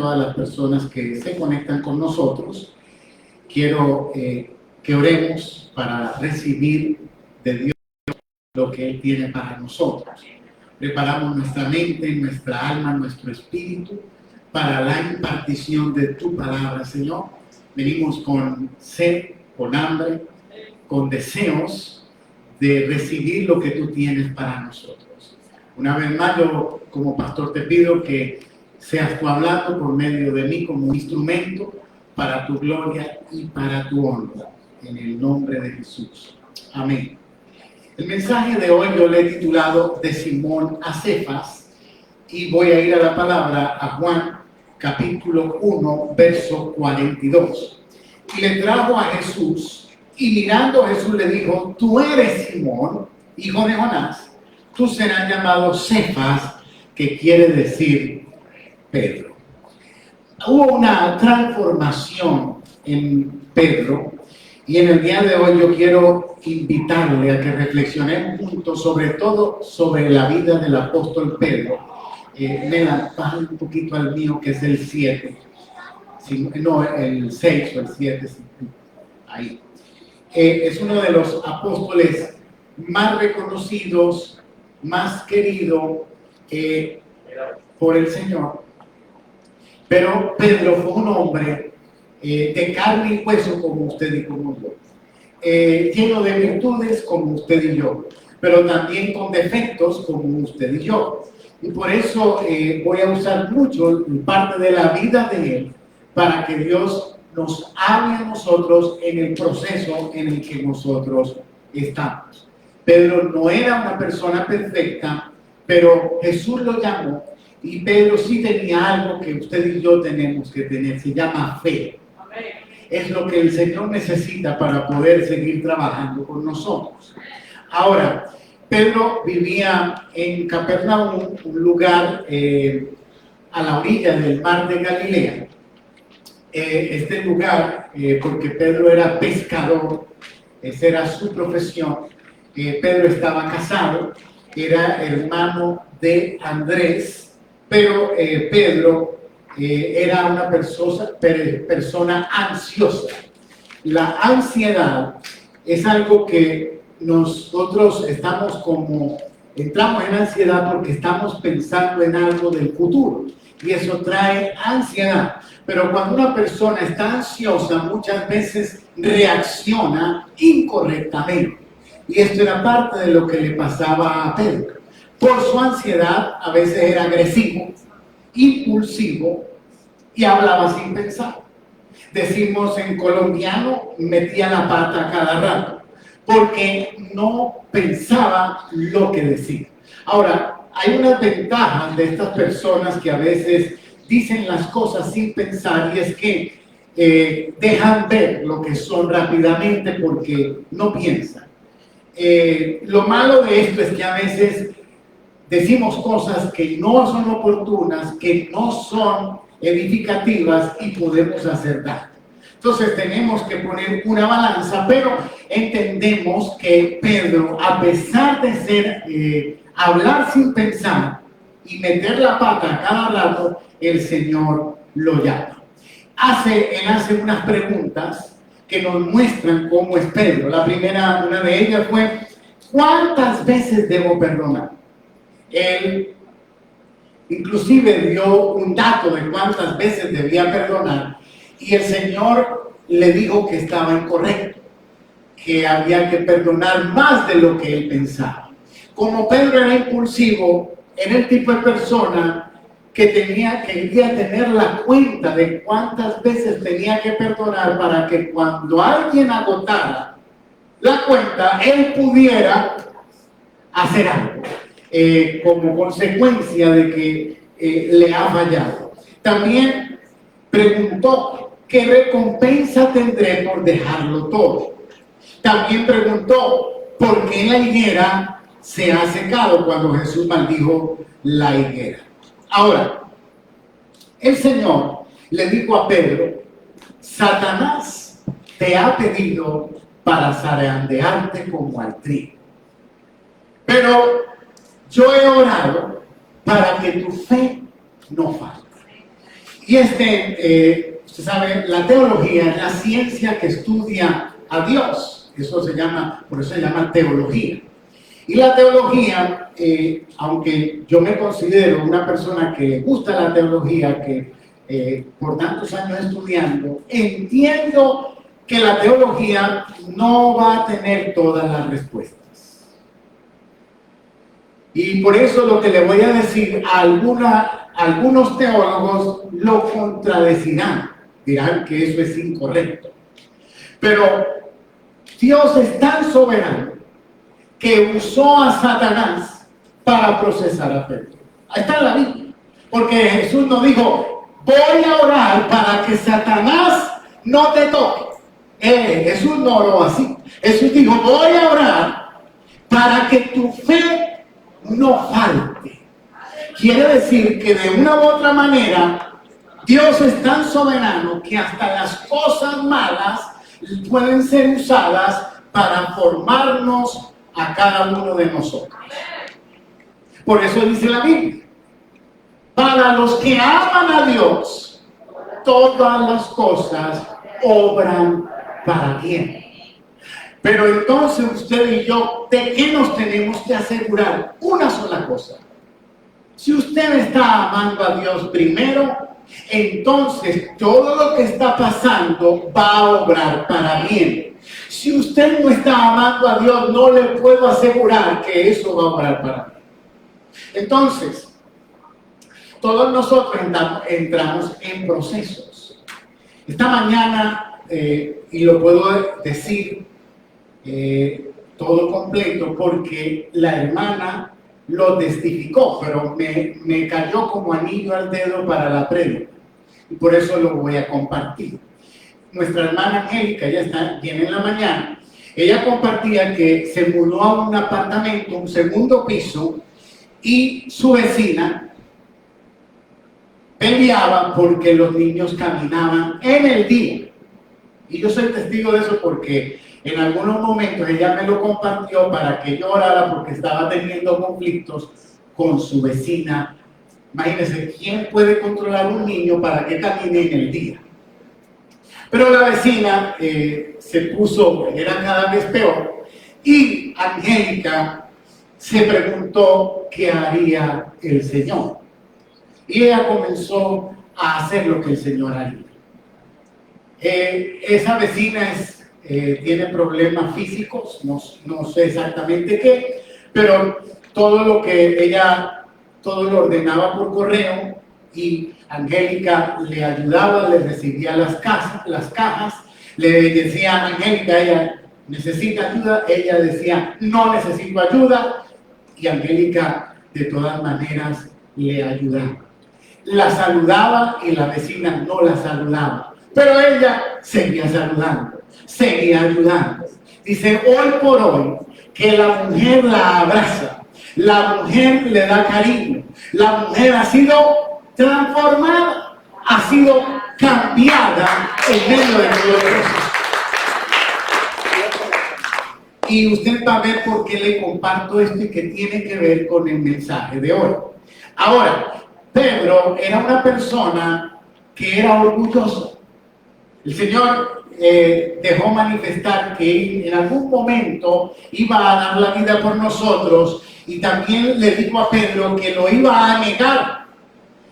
todas las personas que se conectan con nosotros. Quiero que oremos para recibir de Dios lo que Él tiene para nosotros. Preparamos nuestra mente, nuestra alma, nuestro espíritu para la impartición de tu palabra, Señor. Venimos con sed, con hambre, con deseos de recibir lo que tú tienes para nosotros. Una vez más, yo como pastor te pido que seas tú hablando por medio de mí como un instrumento para tu gloria y para tu honra, en el nombre de Jesús. Amén. El mensaje de hoy yo le he titulado de Simón a Cefas, y voy a ir a la palabra a Juan capítulo 1 verso 42. Y le trajo a Jesús, y mirando a Jesús le dijo: tú eres Simón, hijo de Jonás, tú serás llamado Cefas, que quiere decir Pedro. Hubo una transformación en Pedro, y en el día de hoy yo quiero invitarle a que reflexionemos juntos, sobre todo sobre la vida del apóstol Pedro. Me la baja un poquito al mío, que es el 7. No, el 6 o el 7. Ahí. Es uno de los apóstoles más reconocidos, más querido por el Señor. Pero Pedro fue un hombre de carne y hueso como usted y como yo, lleno de virtudes como usted y yo, pero también con defectos como usted y yo. Y por eso voy a usar mucho parte de la vida de él para que Dios nos hable a nosotros en el proceso en el que nosotros estamos. Pedro no era una persona perfecta, pero Jesús lo llamó, y Pedro sí tenía algo que usted y yo tenemos que tener, se llama fe. Es lo que el Señor necesita para poder seguir trabajando con nosotros. Ahora, Pedro vivía en Capernaum, un lugar a la orilla del mar de Galilea. Este lugar, porque Pedro era pescador, esa era su profesión. Pedro estaba casado, era hermano de Andrés, pero Pedro era una persona ansiosa. La ansiedad es algo que nosotros entramos en ansiedad porque estamos pensando en algo del futuro, y eso trae ansiedad. Pero cuando una persona está ansiosa, muchas veces reacciona incorrectamente, y esto era parte de lo que le pasaba a Pedro. Por su ansiedad, a veces era agresivo, impulsivo, y hablaba sin pensar. Decimos en colombiano, metía la pata cada rato, porque no pensaba lo que decía. Ahora, hay unas ventajas de estas personas que a veces dicen las cosas sin pensar, y es que dejan ver lo que son rápidamente porque no piensan. Lo malo de esto es que a veces decimos cosas que no son oportunas, que no son edificativas, y podemos hacer daño. Entonces tenemos que poner una balanza, pero entendemos que Pedro, a pesar de ser hablar sin pensar y meter la pata cada rato, el Señor lo llama. Él hace unas preguntas que nos muestran cómo es Pedro. La primera, una de ellas fue: ¿cuántas veces debo perdonar? Él inclusive dio un dato de cuántas veces debía perdonar, y el Señor le dijo que estaba incorrecto, que había que perdonar más de lo que él pensaba. Como Pedro era impulsivo, era el tipo de persona que quería tener la cuenta de cuántas veces tenía que perdonar, para que cuando alguien agotara la cuenta, él pudiera hacer algo como consecuencia de que le ha fallado. También preguntó: ¿qué recompensa tendré por dejarlo todo? También preguntó: ¿por qué la higuera se ha secado? Cuando Jesús maldijo la higuera. Ahora, el Señor le dijo a Pedro: Satanás te ha pedido para zarandearte como al trigo, pero yo he orado para que tu fe no falte. Y usted sabe, la teología es la ciencia que estudia a Dios. Por eso se llama teología. Y la teología, aunque yo me considero una persona que le gusta la teología, que por tantos años estudiando, entiendo que la teología no va a tener todas las respuestas. Y por eso lo que le voy a decir, algunos teólogos lo contradecirán, dirán que eso es incorrecto. Pero Dios es tan soberano que usó a Satanás para procesar a Pedro. Ahí está en la Biblia. Porque Jesús nos dijo, voy a orar para que Satanás no te toque. Jesús no oró así. Jesús dijo, voy a orar para que tu fe no falte. Quiere decir que de una u otra manera Dios es tan soberano que hasta las cosas malas pueden ser usadas para formarnos a cada uno de nosotros. Por eso dice la Biblia, para los que aman a Dios, todas las cosas obran para bien. Pero entonces usted y yo, ¿de qué nos tenemos que asegurar? Una sola cosa. Si usted está amando a Dios primero, entonces todo lo que está pasando va a obrar para bien. Si usted no está amando a Dios, no le puedo asegurar que eso va a obrar para bien. Entonces, todos nosotros entramos en procesos. Esta mañana, y lo puedo decir todo completo porque la hermana lo testificó, pero me cayó como anillo al dedo para la prédica y por eso lo voy a compartir. Nuestra hermana Angélica, viene en la mañana, ella compartía que se mudó a un apartamento, un segundo piso, y su vecina peleaba porque los niños caminaban en el día. Y yo soy testigo de eso porque en algunos momentos ella me lo compartió para que yo orara porque estaba teniendo conflictos con su vecina. Imagínense, ¿quién puede controlar un niño para que camine en el día? Pero la vecina era cada vez peor y Angélica se preguntó qué haría el Señor. Y ella comenzó a hacer lo que el Señor haría. Esa vecina tiene problemas físicos, no sé exactamente qué, pero todo lo lo ordenaba por correo y Angélica le ayudaba, le recibía las cajas, le decía a Angélica, ella necesita ayuda, ella decía, no necesito ayuda, y Angélica de todas maneras le ayudaba. La saludaba y la vecina no la saludaba, pero ella seguía saludando, seguía ayudando. Dice, hoy por hoy, que la mujer la abraza, la mujer le da cariño, la mujer ha sido transformada, ha sido cambiada en medio de todo eso. Y usted va a ver por qué le comparto esto y que tiene que ver con el mensaje de hoy. Ahora, Pedro era una persona que era orgulloso. El Señor dejó manifestar que en algún momento iba a dar la vida por nosotros y también le dijo a Pedro que lo iba a negar.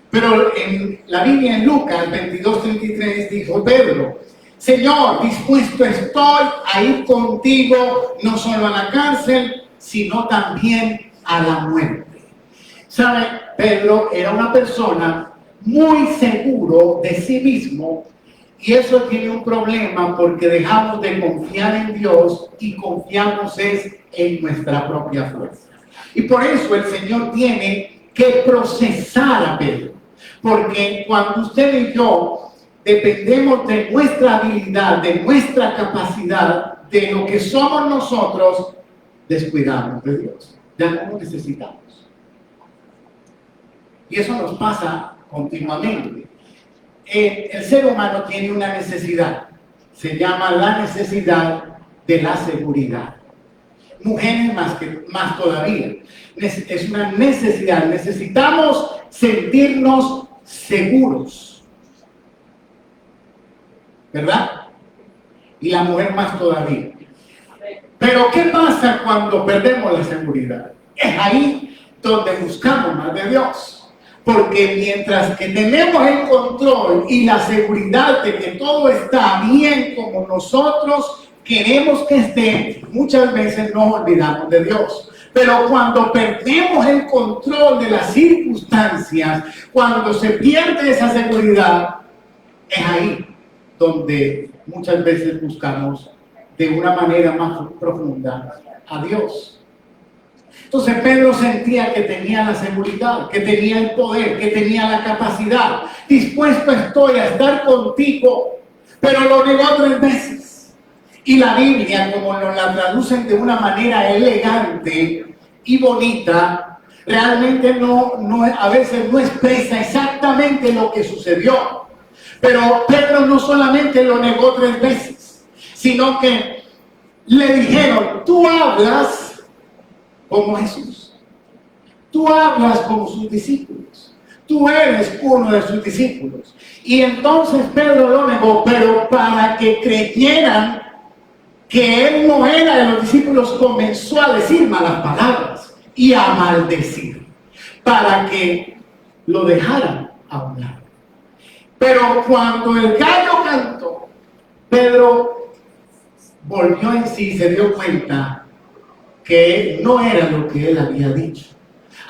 Pero en la Biblia, en Lucas 22:33, dijo Pedro, Señor, dispuesto estoy a ir contigo, no solo a la cárcel, sino también a la muerte. ¿Sabe? Pedro era una persona muy seguro de sí mismo y eso tiene un problema porque dejamos de confiar en Dios y confiamos en nuestra propia fuerza. Y por eso el Señor tiene que procesar a Pedro. Porque cuando usted y yo dependemos de nuestra habilidad, de nuestra capacidad, de lo que somos nosotros, descuidamos de Dios. Ya no lo necesitamos. Y eso nos pasa continuamente. El ser humano tiene una necesidad. Se llama la necesidad de la seguridad. Mujeres más todavía. Es una necesidad. Necesitamos sentirnos seguros. ¿verdad? Y la mujer más todavía. Pero ¿qué pasa cuando perdemos la seguridad? Es ahí donde buscamos más de Dios. Porque mientras que tenemos el control y la seguridad de que todo está bien como nosotros queremos que esté, muchas veces nos olvidamos de Dios. Pero cuando perdemos el control de las circunstancias, cuando se pierde esa seguridad, es ahí donde muchas veces buscamos de una manera más profunda a Dios. Entonces Pedro sentía que tenía la seguridad, que tenía el poder, que tenía la capacidad. Dispuesto estoy a estar contigo, pero lo negó 3 veces. Y la Biblia, como nos la traducen de una manera elegante y bonita, realmente a veces no expresa exactamente lo que sucedió. Pero Pedro no solamente lo negó 3 veces, sino que le dijeron, tú hablas como Jesús. Tú hablas como sus discípulos. Tú eres uno de sus discípulos. Y entonces Pedro lo negó, pero para que creyeran que él no era de los discípulos, comenzó a decir malas palabras y a maldecir, para que lo dejaran a un lado. Pero cuando el gallo cantó, Pedro volvió en sí y se dio cuenta que no era lo que él había dicho.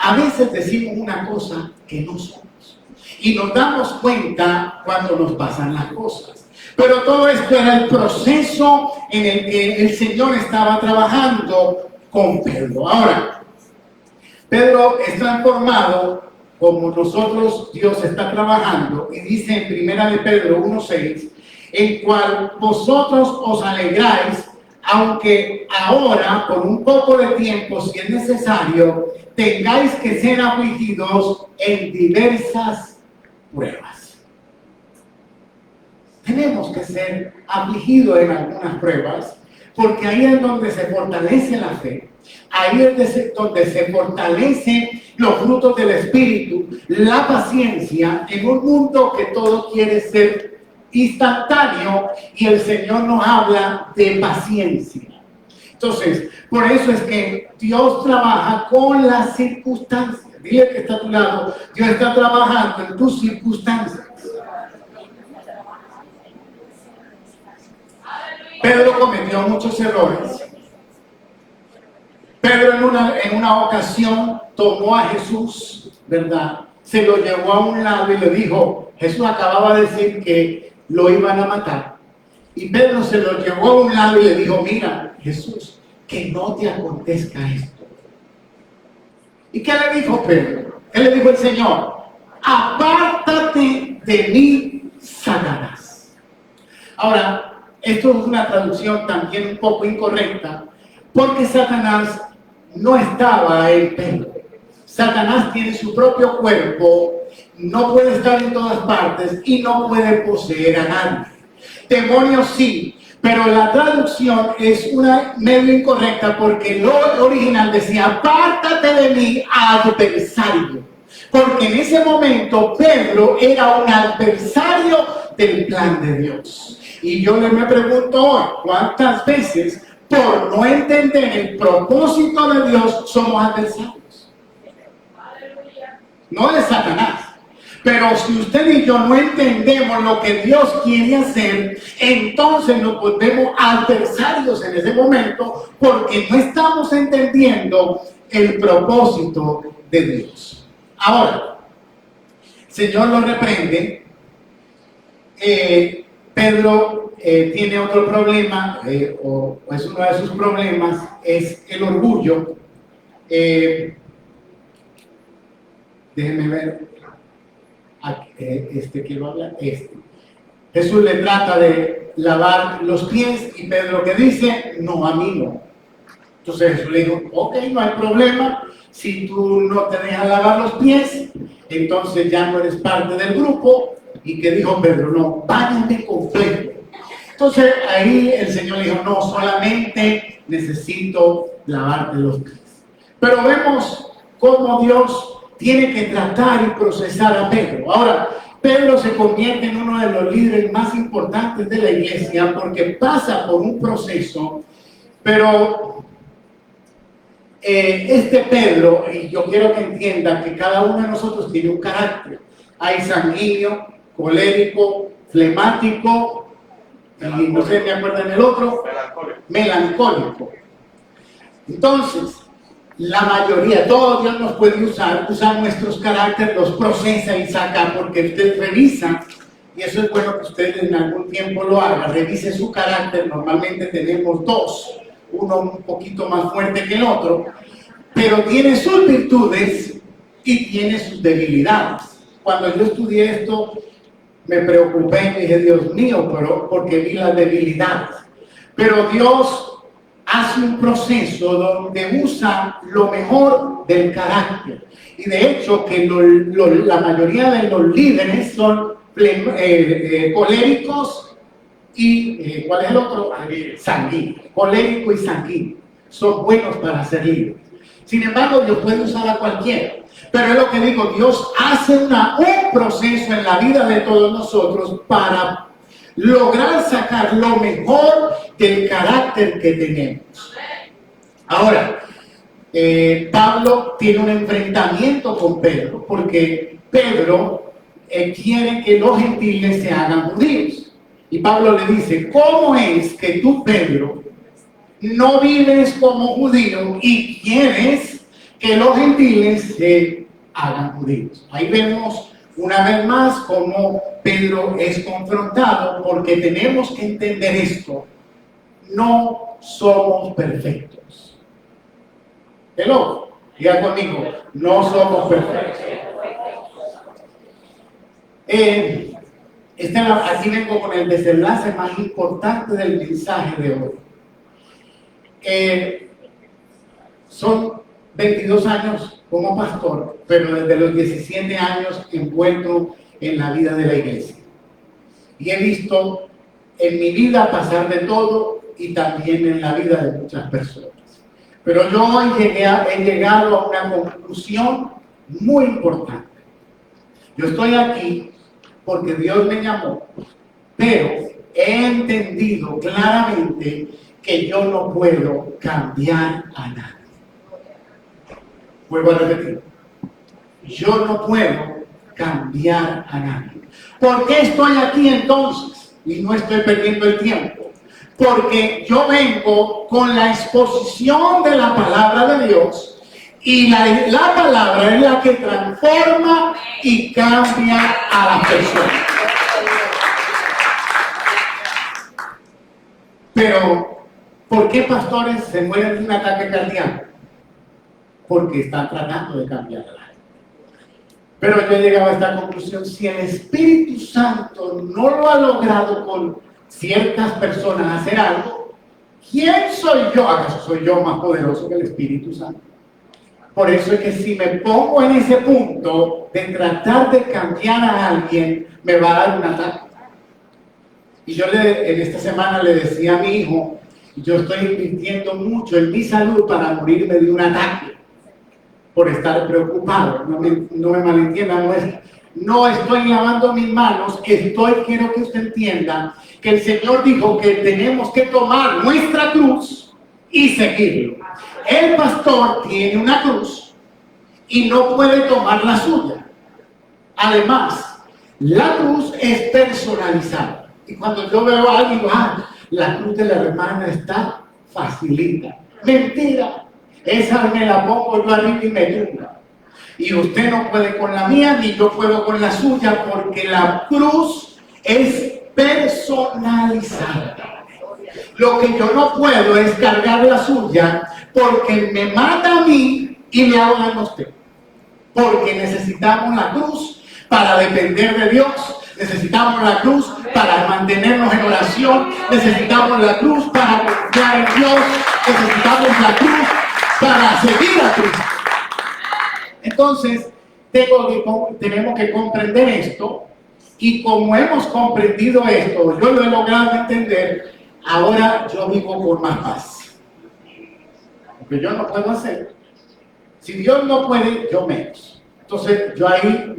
A veces decimos una cosa que no somos y nos damos cuenta cuando nos pasan las cosas. Pero todo esto era el proceso en el que el Señor estaba trabajando con Pedro. Ahora, Pedro es transformado como nosotros, Dios está trabajando, y dice en 1 de Pedro 1:6, en cual vosotros os alegráis, aunque ahora, por un poco de tiempo, si es necesario, tengáis que ser afligidos en diversas pruebas. Tenemos que ser afligidos en algunas pruebas, porque ahí es donde se fortalece la fe, ahí es donde se fortalecen los frutos del Espíritu, la paciencia, en un mundo que todo quiere ser instantáneo, y el Señor nos habla de paciencia. Entonces, por eso es que Dios trabaja con las circunstancias. Dile que está a tu lado, Dios está trabajando en tus circunstancias. Pedro cometió muchos errores. Pedro en una ocasión tomó a Jesús, ¿verdad? Se lo llevó a un lado y le dijo, Jesús acababa de decir que lo iban a matar. Y Pedro se lo llevó a un lado y le dijo, mira, Jesús, que no te acontezca esto. ¿Y qué le dijo Pedro? ¿Qué le dijo el Señor? Apártate de mí, Satanás. Ahora, esto es una traducción también un poco incorrecta, porque Satanás no estaba en Pedro. Satanás tiene su propio cuerpo, no puede estar en todas partes y no puede poseer a nadie. Demonios sí, pero la traducción es una medio incorrecta, porque lo original decía, apártate de mí, adversario. Porque en ese momento Pedro era un adversario del plan de Dios. Y yo me pregunto hoy, ¿cuántas veces por no entender el propósito de Dios somos adversarios? No de Satanás. Pero si usted y yo no entendemos lo que Dios quiere hacer, entonces nos volvemos adversarios en ese momento, porque no estamos entendiendo el propósito de Dios. Ahora, el Señor lo reprende. Pedro tiene otro problema, o es uno de sus problemas, es el orgullo. Déjenme ver. Quiero hablar. Jesús le trata de lavar los pies y Pedro, que dice, no, a mí no. Entonces Jesús le dijo, ok, no hay problema, si tú no te dejas lavar los pies, entonces ya no eres parte del grupo. Y que dijo Pedro, no, váyate completo. Entonces ahí el Señor le dijo, no, solamente necesito lavarte los pies. Pero vemos cómo Dios tiene que tratar y procesar a Pedro. Ahora, Pedro se convierte en uno de los líderes más importantes de la iglesia porque pasa por un proceso, pero este Pedro, y yo quiero que entiendan que cada uno de nosotros tiene un carácter. Hay sanguíneo, colérico, flemático, y no sé, me acuerdan el otro, melancólico. Entonces, la mayoría, todo Dios nos puede usar nuestros caracteres, los procesa y saca, porque usted revisa, y eso es bueno que usted en algún tiempo lo haga, revise su carácter. Normalmente tenemos dos, uno un poquito más fuerte que el otro, pero tiene sus virtudes y tiene sus debilidades. Cuando yo estudié esto, me preocupé y dije, Dios mío, pero porque vi las debilidades. Pero Dios hace un proceso donde usa lo mejor del carácter. Y de hecho, que la mayoría de los líderes son coléricos y ¿cuál es el otro? Sanguíneo. Colérico y sanguíneo. Son buenos para ser líderes. Sin embargo, Dios puede usar a cualquiera. Pero es lo que digo, Dios hace un proceso en la vida de todos nosotros para lograr sacar lo mejor del carácter que tenemos. Ahora, Pablo tiene un enfrentamiento con Pedro, porque Pedro quiere que los gentiles se hagan judíos. Y Pablo le dice, ¿cómo es que tú, Pedro, no vives como judío y quieres que los gentiles se hagan judíos? Ahí vemos una vez más cómo Pedro es confrontado, porque tenemos que entender esto: no somos perfectos. Hello, diga conmigo, no somos perfectos. Aquí vengo con el desenlace más importante del mensaje de hoy. Son 22 años como pastor, pero desde los 17 años envuelto en la vida de la iglesia. Y he visto en mi vida pasar de todo y también en la vida de muchas personas. Pero yo hoy he llegado a una conclusión muy importante. Yo estoy aquí porque Dios me llamó, pero he entendido claramente que yo no puedo cambiar a nadie. Vuelvo a repetir, yo no puedo cambiar a nadie. ¿Por qué estoy aquí entonces? Y no estoy perdiendo el tiempo. Porque yo vengo con la exposición de la palabra de Dios, y la palabra es la que transforma y cambia a las personas. Pero, ¿por qué pastores se mueren de un ataque cardíaco? Porque están tratando de cambiar a la gente. Pero yo he llegado a esta conclusión: si el Espíritu Santo no lo ha logrado con ciertas personas hacer algo, ¿quién soy yo? ¿Acaso soy yo más poderoso que el Espíritu Santo? Por eso es que si me pongo en ese punto de tratar de cambiar a alguien, me va a dar un ataque. Y yo en esta semana le decía a mi hijo, yo estoy invirtiendo mucho en mi salud para morirme de un ataque, por estar preocupado. No me malentiendan, no estoy lavando mis manos, quiero que usted entienda que el Señor dijo que tenemos que tomar nuestra cruz y seguirlo. El pastor tiene una cruz y no puede tomar la suya. Además, la cruz es personalizada. Y cuando yo veo a alguien, la cruz de la hermana está facilita. Mentira. Esa me la pongo yo arriba y me tumba. Y usted no puede con la mía, ni yo puedo con la suya, porque la cruz es personalizada. Lo que yo no puedo es cargar la suya, porque me mata a mí y le hago daño a usted. Porque necesitamos la cruz para depender de Dios, necesitamos la cruz para mantenernos en oración, necesitamos la cruz para confiar en Dios, necesitamos la cruz para seguir a Cristo. Entonces, tenemos que comprender esto, y como hemos comprendido esto, yo lo he logrado entender, ahora yo vivo con más paz. Porque yo no puedo hacer. Si Dios no puede, yo menos. Entonces, yo ahí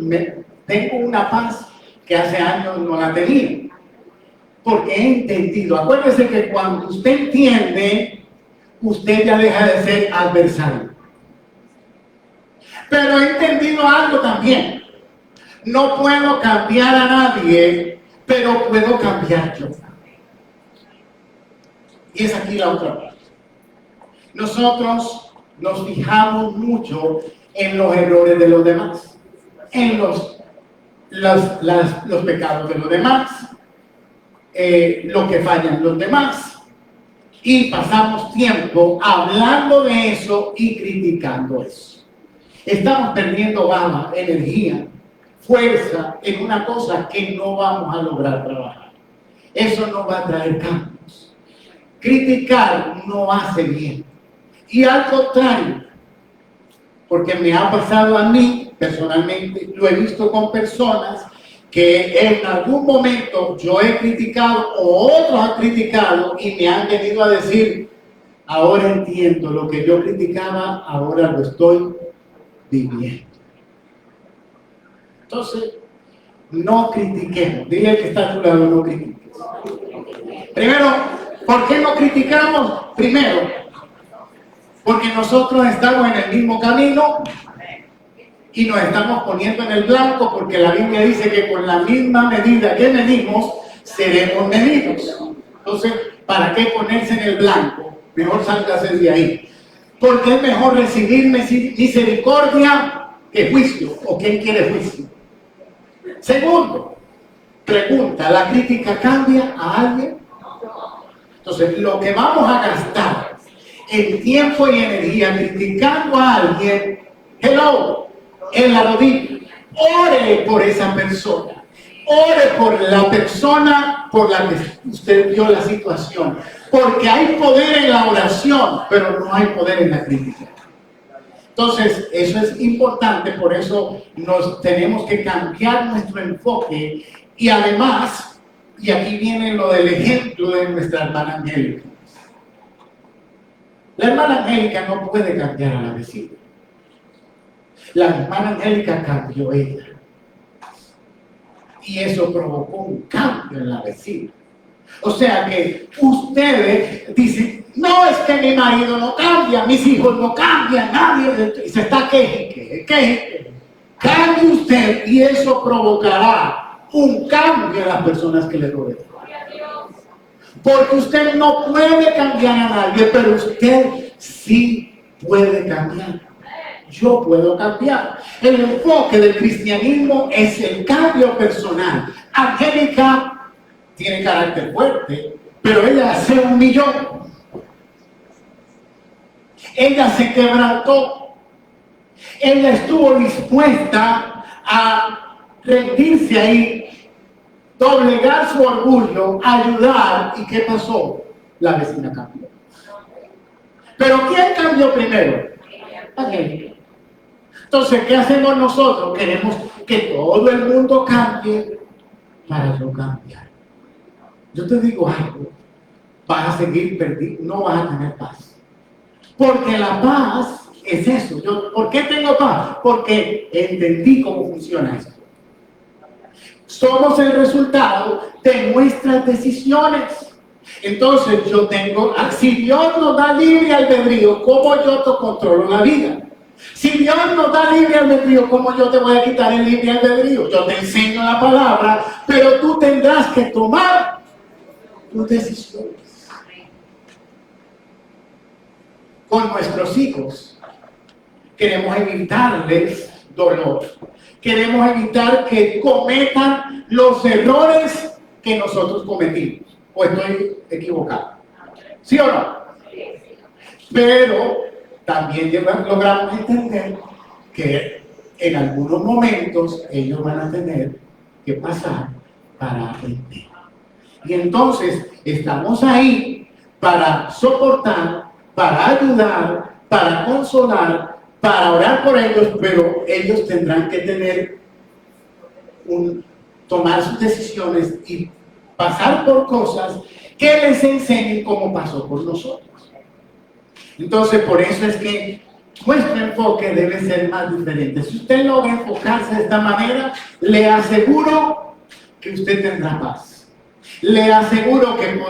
tengo una paz que hace años no la tenía. Porque he entendido. Acuérdese que cuando usted entiende, usted ya deja de ser adversario. Pero he entendido algo también. No puedo cambiar a nadie, pero puedo cambiar yo. Y es aquí la otra parte. Nosotros nos fijamos mucho en los errores de los demás, en los pecados de los demás, lo que fallan los demás, y pasamos tiempo hablando de eso y criticando eso. Estamos perdiendo bala, energía, fuerza en una cosa que no vamos a lograr trabajar. Eso no va a traer cambios. Criticar no hace bien. Y al contrario, porque me ha pasado a mí personalmente, lo he visto con personas que en algún momento yo he criticado o otros han criticado y me han venido a decir, ahora entiendo lo que yo criticaba, ahora lo estoy viviendo. Entonces, no critiquemos. Dile al que está a tu lado, no critiques. Primero, ¿por qué no criticamos? Primero, porque nosotros estamos en el mismo camino y nos estamos poniendo en el blanco, porque la Biblia dice que con la misma medida que medimos, seremos medidos. Entonces, ¿para qué ponerse en el blanco? Mejor sálgase de ahí. Porque es mejor recibir misericordia que juicio. ¿O quién quiere juicio? Segundo, pregunta, ¿la crítica cambia a alguien? Entonces, lo que vamos a gastar en tiempo y energía criticando a alguien, hello, en la rodilla, ore por esa persona, ore por la persona por la que usted vio la situación, porque hay poder en la oración, pero no hay poder en la crítica. Entonces, eso es importante, por eso nos tenemos que cambiar nuestro enfoque y además, y aquí viene lo del ejemplo de nuestra hermana Angélica. La hermana Angélica no puede cambiar a la vecina. La hermana Angélica cambió ella. Y eso provocó un cambio en la vecina. O sea que ustedes dicen, no, es que mi marido no cambia, mis hijos no cambian, nadie, y se está queje. Cambie usted y eso provocará un cambio en las personas que le rodean. Porque usted no puede cambiar a nadie, pero usted sí puede cambiar. Yo puedo cambiar. El enfoque del cristianismo es el cambio personal. Angélica tiene carácter fuerte, pero ella se humilló. Ella se quebrantó. Ella estuvo dispuesta a rendirse ahí, doblegar su orgullo, ayudar. ¿Y qué pasó? La vecina cambió. ¿Pero quién cambió primero? Angélica. Entonces, ¿qué hacemos nosotros? Queremos que todo el mundo cambie para yo cambiar. Yo te digo algo, vas a seguir perdido, no vas a tener paz. Porque la paz es eso. ¿Por qué tengo paz? Porque entendí cómo funciona esto. Somos el resultado de nuestras decisiones. Entonces yo tengo, si Dios nos da libre albedrío, ¿cómo yo te controlo la vida? Si Dios nos da libre albedrío, ¿cómo yo te voy a quitar el libre albedrío? Yo te enseño la palabra, pero tú tendrás que tomar tus decisiones. Con nuestros hijos queremos evitarles dolor. Queremos evitar que cometan los errores que nosotros cometimos. ¿O estoy equivocado? ¿Sí o no? Pero también logramos entender que en algunos momentos ellos van a tener que pasar para aprender. Y entonces estamos ahí para soportar, para ayudar, para consolar, para orar por ellos, pero ellos tendrán que tener tomar sus decisiones y pasar por cosas que les enseñen cómo pasó por nosotros. Entonces, por eso es que nuestro enfoque debe ser más diferente. Si usted logra enfocarse de esta manera, le aseguro que usted tendrá paz. Le aseguro que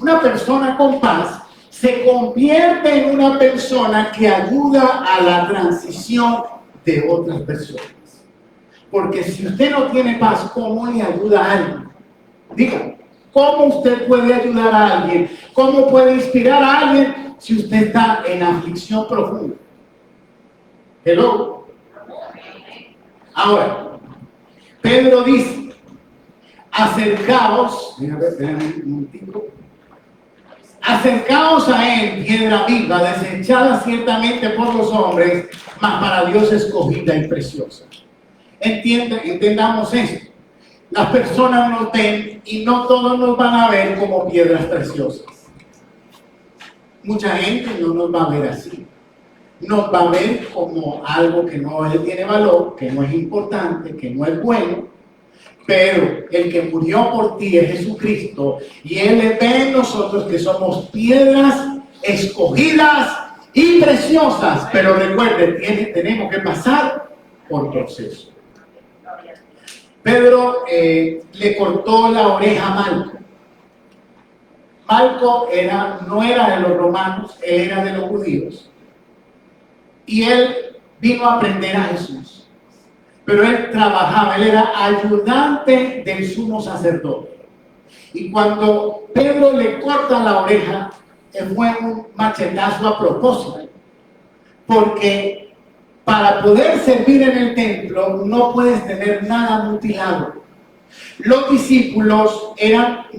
una persona con paz se convierte en una persona que ayuda a la transición de otras personas. Porque si usted no tiene paz, ¿cómo le ayuda a alguien? Dígame, ¿cómo usted puede ayudar a alguien? ¿Cómo puede inspirar a alguien si usted está en aflicción profunda? Hello. Ahora, Pedro dice, acercaos, acercaos a él, piedra viva, desechada ciertamente por los hombres, mas para Dios escogida y preciosa. Entendamos esto. Las personas nos ven y no todos nos van a ver como piedras preciosas. Mucha gente no nos va a ver así. Nos va a ver como algo que no tiene valor, que no es importante, que no es bueno. Pero el que murió por ti es Jesucristo y Él le ve en nosotros que somos piedras escogidas y preciosas. Pero recuerden, tenemos que pasar por proceso. Pedro le cortó la oreja a Malco. Malco no era de los romanos, él era de los judíos. Y él vino a aprender a Jesús. Pero él trabajaba, él era ayudante del sumo sacerdote. Y cuando Pedro le corta la oreja, fue un machetazo a propósito. Porque para poder servir en el templo no puedes tener nada mutilado. Los discípulos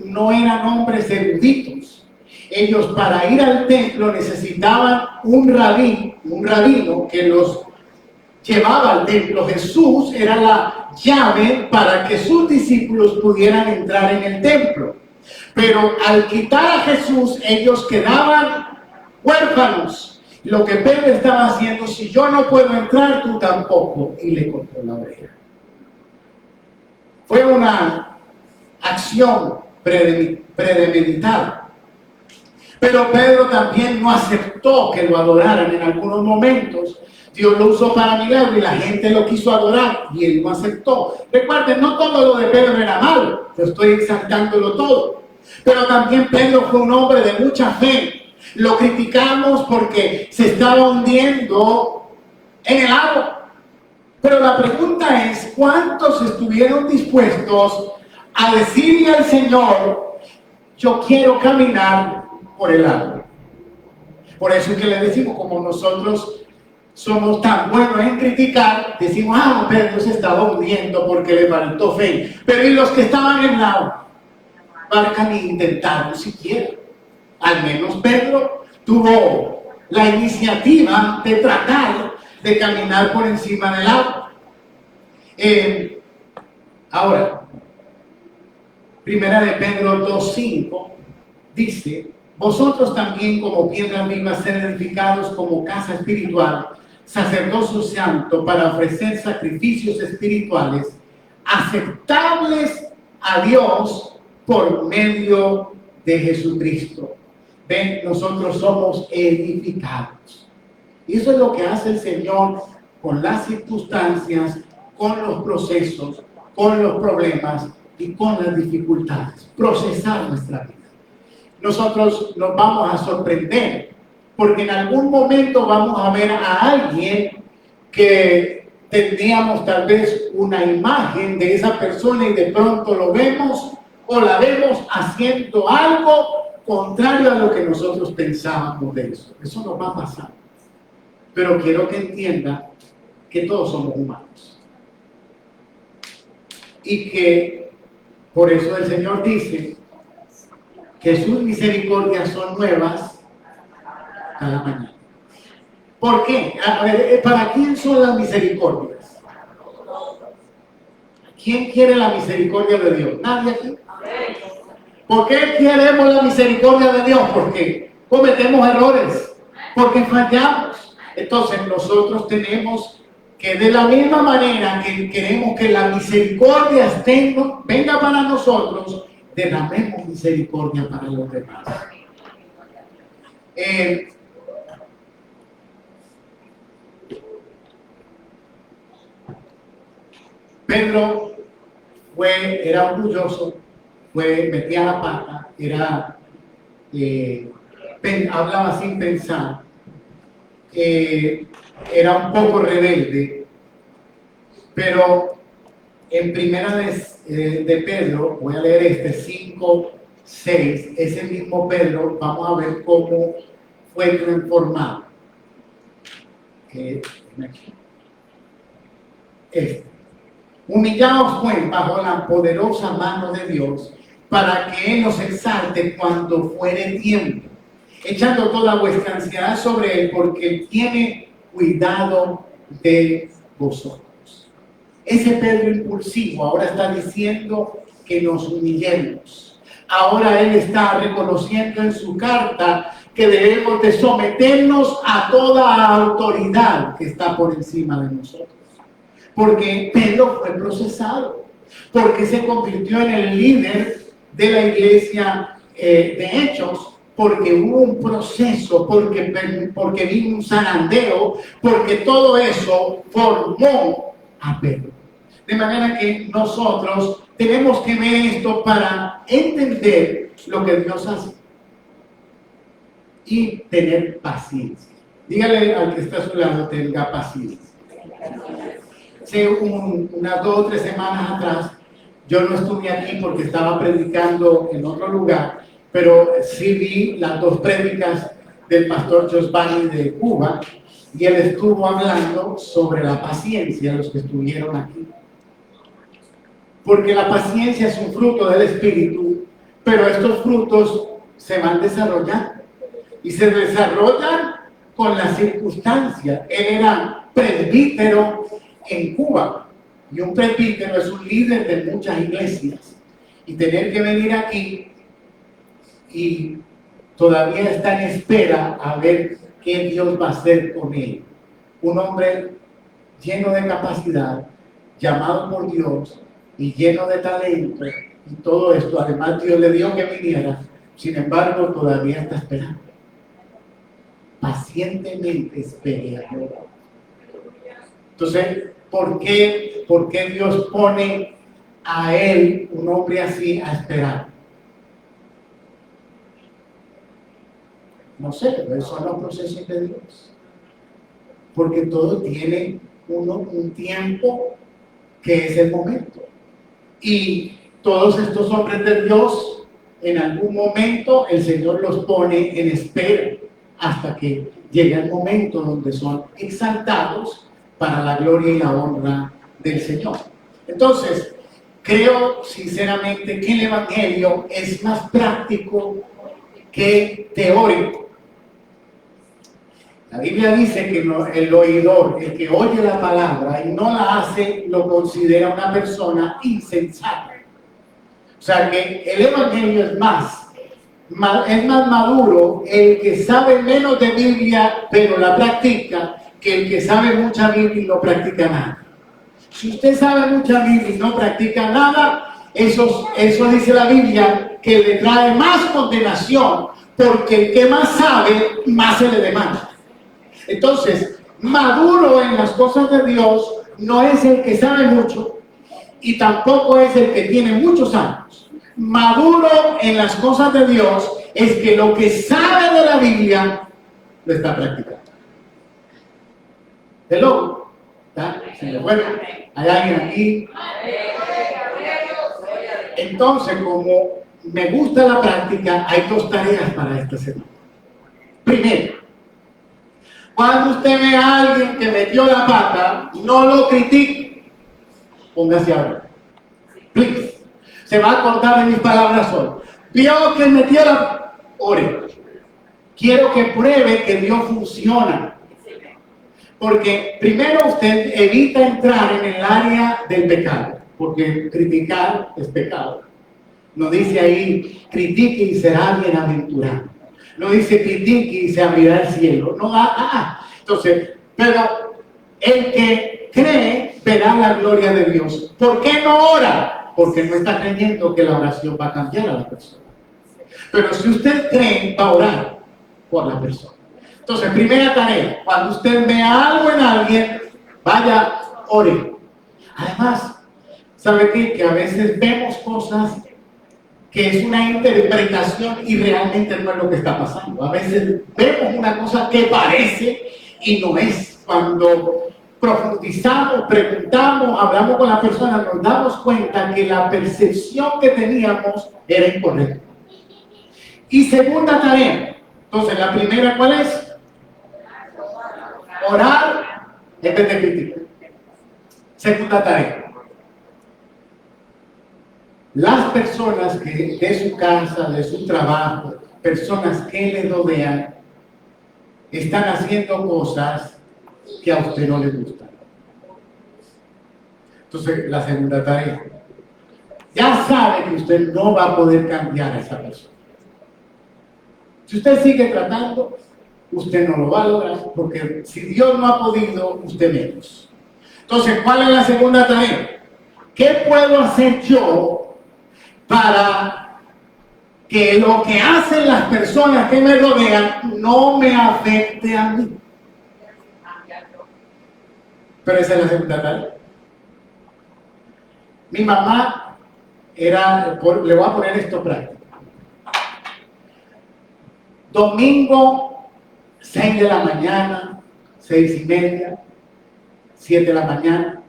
no eran hombres eruditos. Ellos para ir al templo necesitaban un rabino que los llevaba al templo. Jesús era la llave para que sus discípulos pudieran entrar en el templo. Pero al quitar a Jesús, ellos quedaban huérfanos. Lo que Pedro estaba haciendo, si yo no puedo entrar, tú tampoco. Y le cortó la oreja. Fue una acción premeditada. Pero Pedro también no aceptó que lo adoraran en algunos momentos. Dios lo usó para milagro y la gente lo quiso adorar y él no aceptó. Recuerden, no todo lo de Pedro era malo. Yo estoy exaltándolo todo. Pero también Pedro fue un hombre de mucha fe. Lo criticamos porque se estaba hundiendo en el agua. Pero la pregunta es, ¿cuántos estuvieron dispuestos a decirle al Señor, yo quiero caminar por el agua? Por eso es que le decimos, como nosotros somos tan buenos en criticar, decimos, Pedro se estaba hundiendo porque le faltó fe. Pero ¿y los que estaban en la barca ni intentaron siquiera? Al menos Pedro tuvo la iniciativa de tratar de caminar por encima del agua. Ahora, primera de Pedro 2:5 dice, vosotros también como piedras vivas sed edificados como casa espiritual, sacerdocio santo, para ofrecer sacrificios espirituales aceptables a Dios por medio de Jesucristo. Ven, nosotros somos edificados. Y eso es lo que hace el Señor con las circunstancias, con los procesos, con los problemas y con las dificultades. Procesar nuestra vida. Nosotros nos vamos a sorprender, porque en algún momento vamos a ver a alguien que tendríamos tal vez una imagen de esa persona y de pronto lo vemos o la vemos haciendo algo contrario a lo que nosotros pensábamos de eso. Eso nos va a pasar. Pero quiero que entienda que todos somos humanos. Y que por eso el Señor dice que sus misericordias son nuevas cada mañana. ¿Por qué? A ver, ¿para quién son las misericordias? ¿Quién quiere la misericordia de Dios? ¿Nadie aquí? ¿Por qué queremos la misericordia de Dios? Porque cometemos errores, porque fallamos. Entonces nosotros tenemos que, de la misma manera que queremos que la misericordia venga para nosotros, derramemos misericordia para los demás. Pedro era orgulloso, metía la pata, hablaba sin pensar, era un poco rebelde, pero en primera de Pedro, voy a leer 5:6, ese mismo Pedro, vamos a ver cómo fue transformado. Humillaos pues bajo la poderosa mano de Dios, para que Él os exalte cuando fuere tiempo, echando toda vuestra ansiedad sobre Él, porque Él tiene cuidado de vosotros. Ese Pedro impulsivo ahora está diciendo que nos humillemos. Ahora él está reconociendo en su carta que debemos de someternos a toda autoridad que está por encima de nosotros. Porque Pedro fue procesado, porque se convirtió en el líder de la iglesia de Hechos, porque hubo un proceso, porque vino un zarandeo, porque todo eso formó a Pedro. De manera que nosotros tenemos que ver esto para entender lo que Dios hace y tener paciencia. Dígale al que está a su lado, tenga paciencia. Hace unas 2 o 3 semanas atrás, yo no estuve aquí porque estaba predicando en otro lugar, pero sí vi las 2 prédicas del pastor Josbani de Cuba, y él estuvo hablando sobre la paciencia, los que estuvieron aquí. Porque la paciencia es un fruto del Espíritu, pero estos frutos se van desarrollando y se desarrollan con las circunstancias. Él era presbítero en Cuba, y un presbítero es un líder de muchas iglesias, y tener que venir aquí y todavía está en espera a ver qué Dios va a hacer con él. Un hombre lleno de capacidad, llamado por Dios y lleno de talento y todo esto. Además, Dios le dio que viniera, sin embargo todavía está esperando. Pacientemente espera. Entonces, ¿por qué Dios pone a él, un hombre así, a esperar? No sé, pero esos son los procesos de Dios. Porque todo tiene un tiempo que es el momento. Y todos estos hombres de Dios, en algún momento el Señor los pone en espera hasta que llegue el momento donde son exaltados para la gloria y la honra del Señor. Entonces, creo sinceramente que el Evangelio es más práctico que teórico. La Biblia dice que el oidor, el que oye la palabra y no la hace, lo considera una persona insensata. O sea que el Evangelio es más maduro el que sabe menos de Biblia, pero la practica, que el que sabe mucha Biblia y no practica nada. Si usted sabe mucha Biblia y no practica nada, eso dice la Biblia, que le trae más condenación, porque el que más sabe, más se le demanda. Entonces, maduro en las cosas de Dios no es el que sabe mucho y tampoco es el que tiene muchos años. Maduro en las cosas de Dios es que lo que sabe de la Biblia lo está practicando. Hello, ¿está? Bueno, ¿hay alguien aquí? Entonces, como me gusta la práctica, hay 2 tareas para esta semana. Primero, cuando usted ve a alguien que metió la pata, no lo critique. Póngase a hablar. Please. Se va a acordar de mis palabras hoy. Vio que metió la... Ore. Quiero que pruebe que Dios funciona. Porque primero usted evita entrar en el área del pecado. Porque criticar es pecado. No dice ahí, critique y será bienaventurado. No dice critique y se abrirá el cielo. No, Entonces, pero el que cree verá la gloria de Dios. ¿Por qué no ora? Porque no está creyendo que la oración va a cambiar a la persona. Pero si usted cree, va a orar por la persona. Entonces, primera tarea, cuando usted vea algo en alguien, vaya, ore. Además, ¿Sabe qué? Que a veces vemos cosas que es una interpretación y realmente no es lo que está pasando. A veces vemos una cosa que parece y no es. Cuando profundizamos, preguntamos, hablamos con la persona, nos damos cuenta que la percepción que teníamos era incorrecta. Y segunda tarea. Entonces, la primera, ¿cuál es? Orar en vez de criticar. Segunda tarea. Las personas que de su casa, de su trabajo, personas que le rodean, están haciendo cosas que a usted no le gustan. Entonces, la segunda tarea. Ya sabe que usted no va a poder cambiar a esa persona. Si usted sigue tratando, usted no lo va a lograr, porque si Dios no ha podido, usted menos. Entonces, ¿cuál es la segunda tarea? ¿Qué puedo hacer yo para que lo que hacen las personas que me rodean no me afecte a mí? Pero esa es la segunda tarea. Mi mamá era, le voy a poner esto práctico. Domingo, 6 de la mañana, 6:30, 7 de la mañana.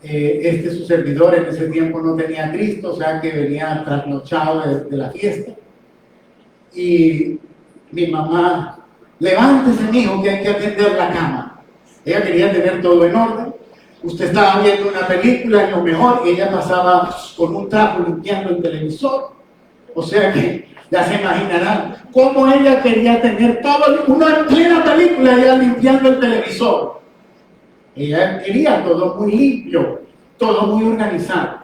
Su servidor en ese tiempo no tenía a Cristo, o sea que venía trasnochado de la fiesta. Y mi mamá, levántese, mijo, que hay que atender la cama. Ella quería tener todo en orden. Usted estaba viendo una película, lo mejor, y ella pasaba con un trapo limpiando el televisor. O sea que ya se imaginarán cómo ella quería tener todo, una plena película ella limpiando el televisor. Ella quería todo muy limpio, todo muy organizado.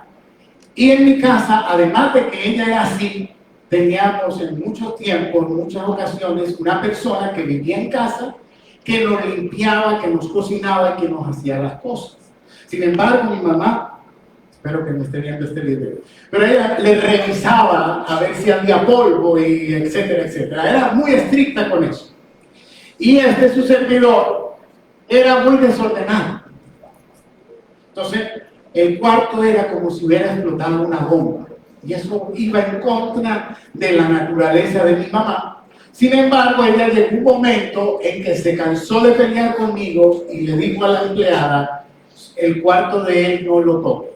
Y en mi casa, además de que ella era así, teníamos en mucho tiempo, en muchas ocasiones, una persona que vivía en casa, que nos limpiaba, que nos cocinaba y que nos hacía las cosas. Sin embargo, mi mamá, espero que no esté viendo este video, pero ella le revisaba a ver si había polvo y etcétera, etcétera. Era muy estricta con eso. Y su servidor era muy desordenado. Entonces, el cuarto era como si hubiera explotado una bomba. Y eso iba en contra de la naturaleza de mi mamá. Sin embargo, ella llegó un momento en que se cansó de pelear conmigo y le dijo a la empleada, el cuarto de él no lo toque.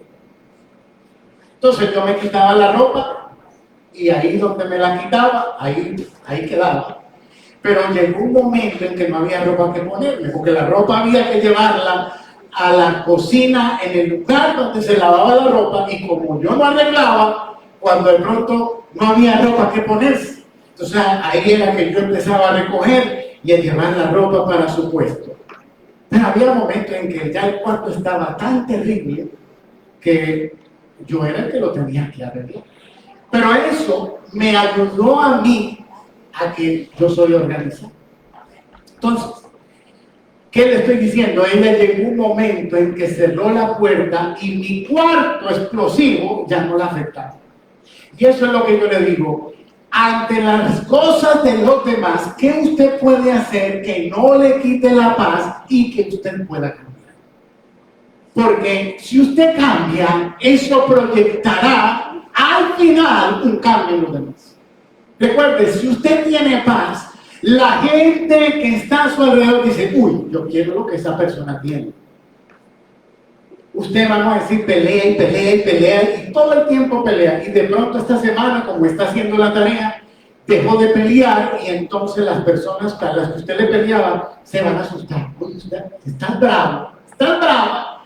Entonces yo me quitaba la ropa y ahí donde me la quitaba, ahí quedaba. Pero llegó un momento en que no había ropa que ponerme, porque la ropa había que llevarla a la cocina en el lugar donde se lavaba la ropa, y como yo no arreglaba, cuando de pronto no había ropa que ponerse, entonces ahí era que yo empezaba a recoger y a llevar la ropa para su puesto. Pero había momentos en que ya el cuarto estaba tan terrible que yo era el que lo tenía que arreglar. Pero eso me ayudó a mí a que yo soy organizado. Entonces, ¿qué le estoy diciendo? Ella llegó un momento en que cerró la puerta y mi cuarto explosivo ya no la afectaba. Y eso es lo que yo le digo. Ante las cosas de los demás, ¿qué usted puede hacer que no le quite la paz y que usted pueda cambiar? Porque si usted cambia, eso proyectará al final un cambio en los demás. Recuerde, si usted tiene paz, la gente que está a su alrededor dice, uy, yo quiero lo que esa persona tiene. Usted, vamos a decir, pelea y pelea y pelea y todo el tiempo pelea. Y de pronto esta semana, como está haciendo la tarea, dejó de pelear y entonces las personas a las que usted le peleaba se van a asustar. Uy, usted está brava,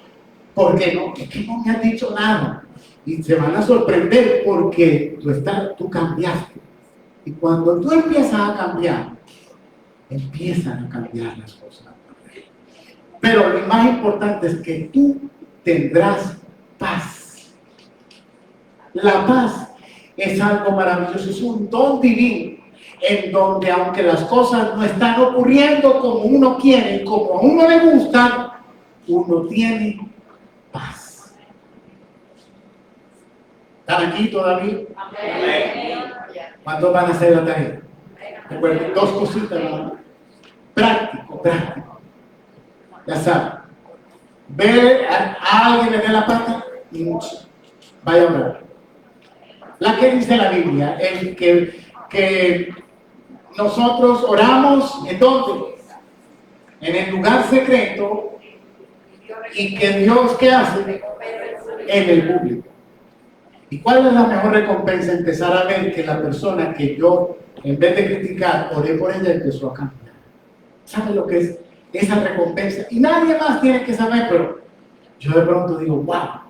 ¿por qué no? Es que no me has dicho nada. Y se van a sorprender porque tú cambiaste. Y cuando tú empiezas a cambiar, empiezan a cambiar las cosas. Pero lo más importante es que tú tendrás paz. La paz es algo maravilloso, es un don divino, en donde aunque las cosas no están ocurriendo como uno quiere, como a uno le gustan, uno tiene paz. ¿Están aquí todavía? Amén. ¿Cuántos van a hacer la tarea? Recuerden, 2 cositas, ¿no? Práctico. Ya saben. Ver a alguien en la pata y mucho. Vaya a orar. La que dice la Biblia, el que nosotros oramos, ¿en dónde? En el lugar secreto, y que Dios, ¿qué hace? En el público. ¿Y cuál es la mejor recompensa? Empezar a ver que la persona que yo, en vez de criticar, oré por ella, empezó a cambiar. ¿Sabe lo que es esa recompensa? Y nadie más tiene que saber, pero yo de pronto digo, wow,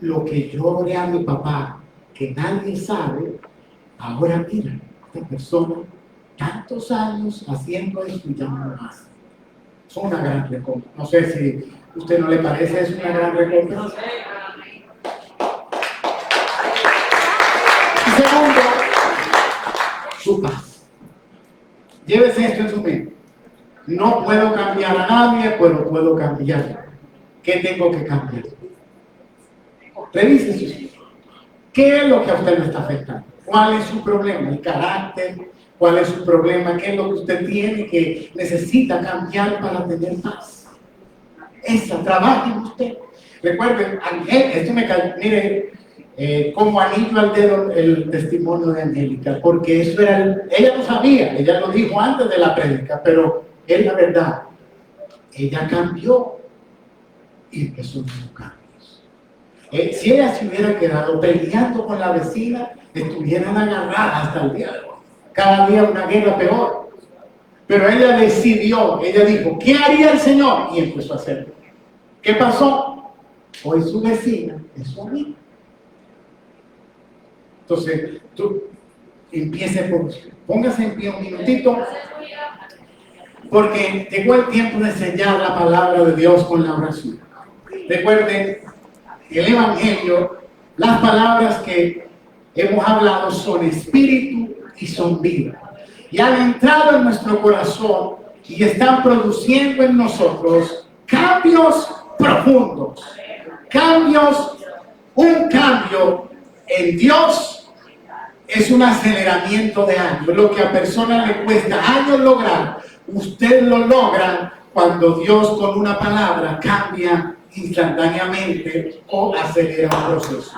lo que yo oré a mi papá, que nadie sabe, ahora mira, esta persona, tantos años haciendo esto y ya no lo hace. Es una gran recompensa. No sé si a usted no le parece, es una gran recompensa. Y segundo, su paz. Llévese esto en su mente. No puedo cambiar a nadie, pero puedo cambiar. ¿Qué tengo que cambiar? Revise su vida. ¿Qué es lo que a usted le está afectando? ¿Cuál es su problema? ¿El carácter? ¿Cuál es su problema? ¿Qué es lo que usted tiene que necesita cambiar para tener paz? Trabaje en usted. Recuerden, esto me cae, mire, como anillo al dedo el testimonio de Angélica, porque eso era, ella lo sabía, ella lo dijo antes de la prédica, pero es la verdad. Ella cambió y empezó a hacer cambios. Si ella se hubiera quedado peleando con la vecina, estuvieran agarradas hasta el día de hoy. Cada día una guerra peor. Pero ella decidió, ella dijo, ¿qué haría el Señor? Y empezó a hacerlo. ¿Qué pasó? Hoy su vecina es su amiga. Entonces, tú empiece póngase en pie un minutito, porque llegó el tiempo de sellar la palabra de Dios con la oración. Recuerden, el Evangelio, las palabras que hemos hablado son espíritu y son vida. Y han entrado en nuestro corazón y están produciendo en nosotros cambios profundos. Un cambio en Dios es un aceleramiento de años. Lo que a personas le cuesta años lograr, usted lo logra cuando Dios con una palabra cambia instantáneamente o acelera un proceso.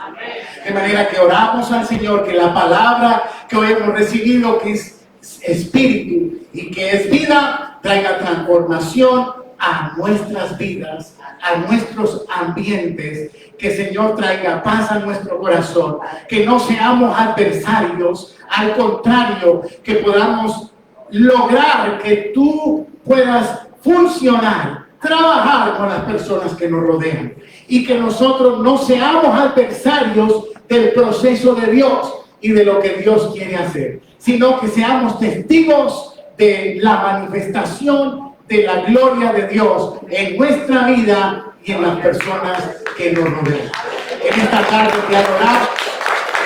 De manera que oramos al Señor que la palabra que hoy hemos recibido, que es espíritu y que es vida, traiga transformación a nuestras vidas, a nuestros ambientes, que el Señor traiga paz a nuestro corazón, que no seamos adversarios, al contrario, que podamos lograr que tú puedas funcionar, trabajar con las personas que nos rodean y que nosotros no seamos adversarios del proceso de Dios y de lo que Dios quiere hacer, sino que seamos testigos de la manifestación de la gloria de Dios en nuestra vida y en las personas que nos rodean. En esta tarde te adoramos,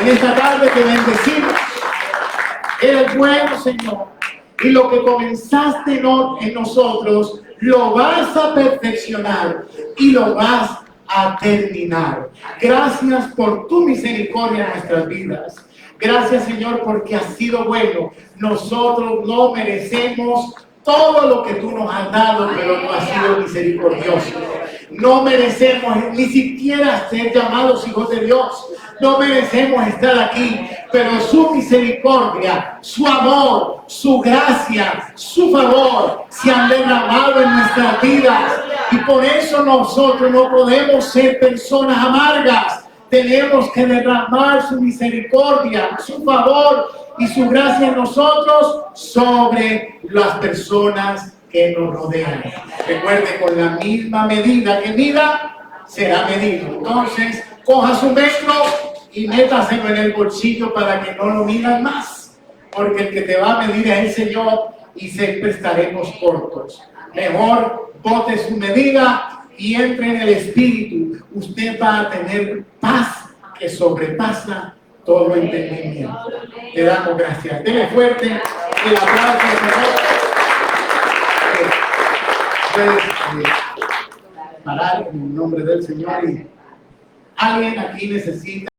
en esta tarde te bendecimos. Eres bueno, Señor, y lo que comenzaste en nosotros lo vas a perfeccionar y lo vas a terminar. Gracias por tu misericordia en nuestras vidas. Gracias, Señor, porque has sido bueno. Nosotros no merecemos todo lo que tú nos has dado, pero tú has sido misericordioso. No merecemos ni siquiera ser llamados hijos de Dios. No merecemos estar aquí, pero su misericordia, su amor, su gracia, su favor se han derramado en nuestras vidas. Y por eso nosotros no podemos ser personas amargas. Tenemos que derramar su misericordia, su favor y su gracia en nosotros sobre las personas que nos rodean. Recuerde, con la misma medida que mida, será medido. Entonces, coja su metro y métaselo en el bolsillo para que no lo midan más, porque el que te va a medir es el Señor y siempre estaremos cortos. Mejor bote su medida y entre en el Espíritu. Usted va a tener paz que sobrepasa todo entendimiento. Le damos gracias. Dele fuerte el aplauso al Señor. Puedes parar en el nombre del Señor. Y alguien aquí necesita